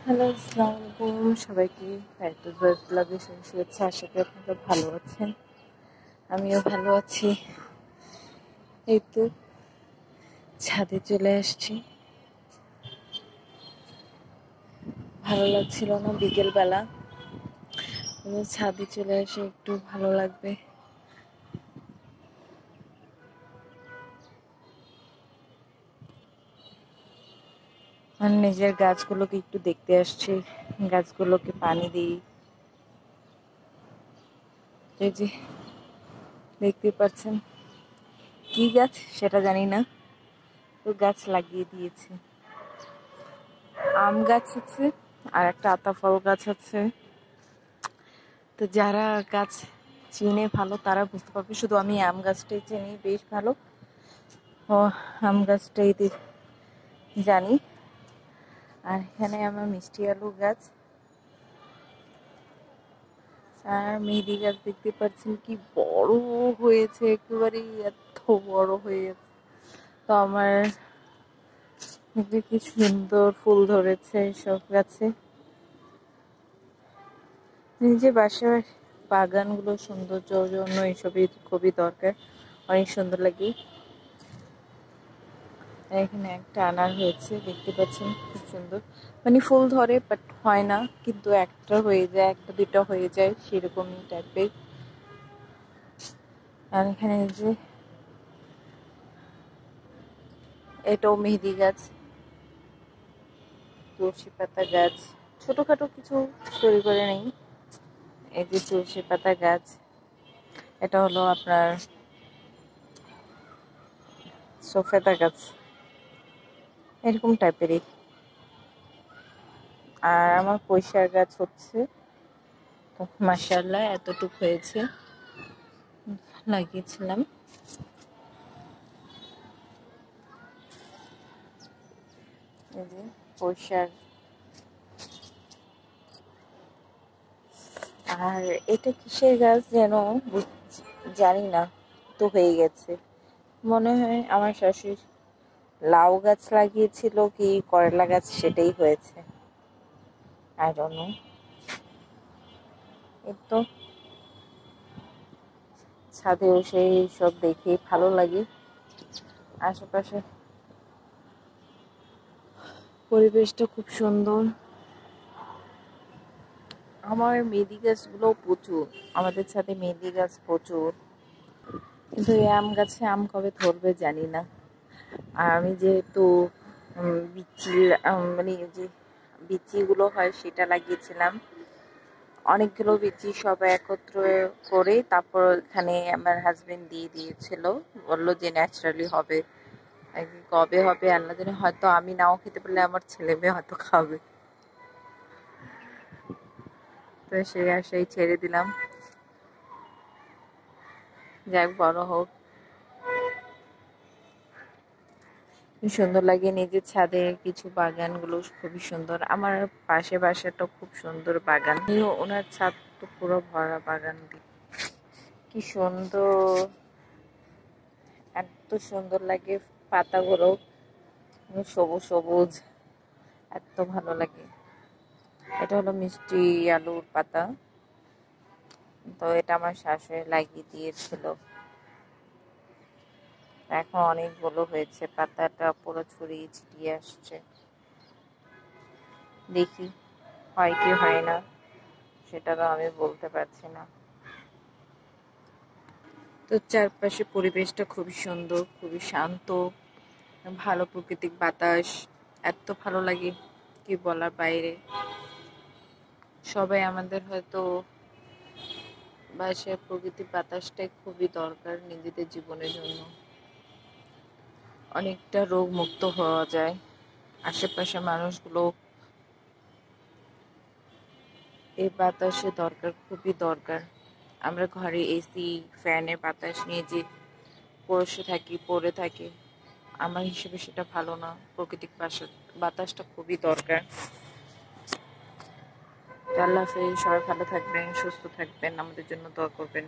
Hello, আসসালামু আলাইকুম সবাইকে। ফেরদৌস বয়েজ ব্লগে শুভেচ্ছা। আশা করি আপনারা ভালো আছেন, আমিও ভালো আছি। এই তো ছাদে চলে আসছি, ভালো লাগছিল না বিকেলবেলা, ছাদে চলে এসে একটু ভালো লাগবে। আর নিজের গাছগুলোকে একটু দেখতে আসছি, গাছগুলোকে পানি দিই। এই যে দেখতে পাচ্ছেন কি গাছ সেটা জানি না, তো গাছ লাগিয়ে দিয়েছে। আম গাছ আছে আর একটা আতা ফল গাছ আছে। তো যারা গাছ চিনে ভালো তারা বুঝতে পারবে, শুধু আমি আম গাছটাই চিনি বেশ ভালো। ও আম গাছটাই জানি। আর এখানে আমার মিষ্টি আলু গাছ আর মেহেদি গাছ দেখতে পাচ্ছেন কি বড় হয়েছে, একেবারে এত বড় হয়ে গেছে। তো আমার দেখবে কি সুন্দর ফুল ধরেছে সব গাছে। নিজে বাসার বাগানগুলো সৌন্দর্যের জন্য এইসবই খুবই দরকার, অনেক সুন্দর লাগে। এখানে একটা আনার হয়েছে, দেখতে পাচ্ছেন খুব সুন্দর, মানে ফুল ধরে বাট হয় না, কিন্তু একটা হয়ে যায়, একটা দুটো হয়ে যায় সেরকমই টাইপের। আর এখানে যে এটাও মেহেদি গাছ, তুলসী পাতা গাছ, ছোটখাটো কিছু তৈরি করে নেই। এই যে তুলসী পাতা গাছ, এটা হলো আপনার সফেদা গাছ, এরকম টাইপেরই। আর আমার পয়সার গাছ হচ্ছে, তো মাশাআল্লাহ এতটুকু হয়েছে, লাগিয়েছিলাম। এই যে পয়সার। আর এটা কিসের গাছ যেন জানি না, তো হয়ে গেছে। মনে হয় আমার শাশুড়ি লাউ গাছ লাগিয়েছিল কি করলা গাছ, সেটাই হয়েছে, আই ডোন্ট নো। এই তো ছাদে বসে সব দেখে ভালো লাগে। আশেপাশে পরিবেশটা খুব সুন্দর। আমার মেহেদি গাছগুলো প্রচুর, আমাদের ছাদে মেহেদি গাছ প্রচুর, কিন্তু এই আম গাছে আম কবে ধরবে জানি না। আর আমি যেহেতু বিচি, মানে যে বিচিগুলো হয় সেটা লাগিয়েছিলাম, অনেকগুলো বিচি সব একত্র করে, তারপর এখানে আমার হাজবেন্ড দিয়ে দিয়েছিল, বললো যে ন্যাচারালি হবে। কবে হবে আল্লাহ জানে, হয়তো আমি নাও খেতে পারলে আমার ছেলে মেয়ে হয়তো খাবে। তো সেই আশাই ছেড়ে দিলাম, যাক বড় হোক। সুন্দর লাগে নিজের ছাদে কিছু বাগানগুলো, খুবই সুন্দর। আমার পাশে বাসাটা খুব সুন্দর বাগান, ওনার ছাদ তো পুরো ভরা বাগান দিয়ে, কি সুন্দর, এত সুন্দর লাগে পাতাগুলো সবুজ সবুজ, এত ভালো লাগে। এটা হলো মিষ্টি আলুর পাতা, তো এটা আমার শাশুড়ি লাগিয়ে দিয়েছিল, এখন অনেকগুলো হয়েছে, পাতাটা পুরো ছড়িয়ে ছিটিয়ে আসছে। দেখি হয় কি হয় না সেটা তো আমি বলতে পারছি না। তো চারপাশে পরিবেশটা খুবই সুন্দর, খুবই শান্ত, ভালো প্রাকৃতিক বাতাস, এত ভালো লাগে কি বলার বাইরে। সবাই আমাদের হয়তো বাসায় প্রকৃতির বাতাসটাই খুবই দরকার নিজেদের জীবনের জন্য, অনেকটা রোগ মুক্ত হওয়া যায়। আশেপাশে মানুষগুলো এই বাতাসে দরকার, খুবই দরকার। আমরা ঘরে এসি ফ্যানের বাতাস নিয়ে যে পড়ে থাকি, আমার হিসেবে সেটা ভালো না, প্রাকৃতিক বাতাসটা খুবই দরকার। আল্লাহ হাফেজ, সবাই ভালো থাকবেন, সুস্থ থাকবেন, আমাদের জন্য দোয়া করবেন।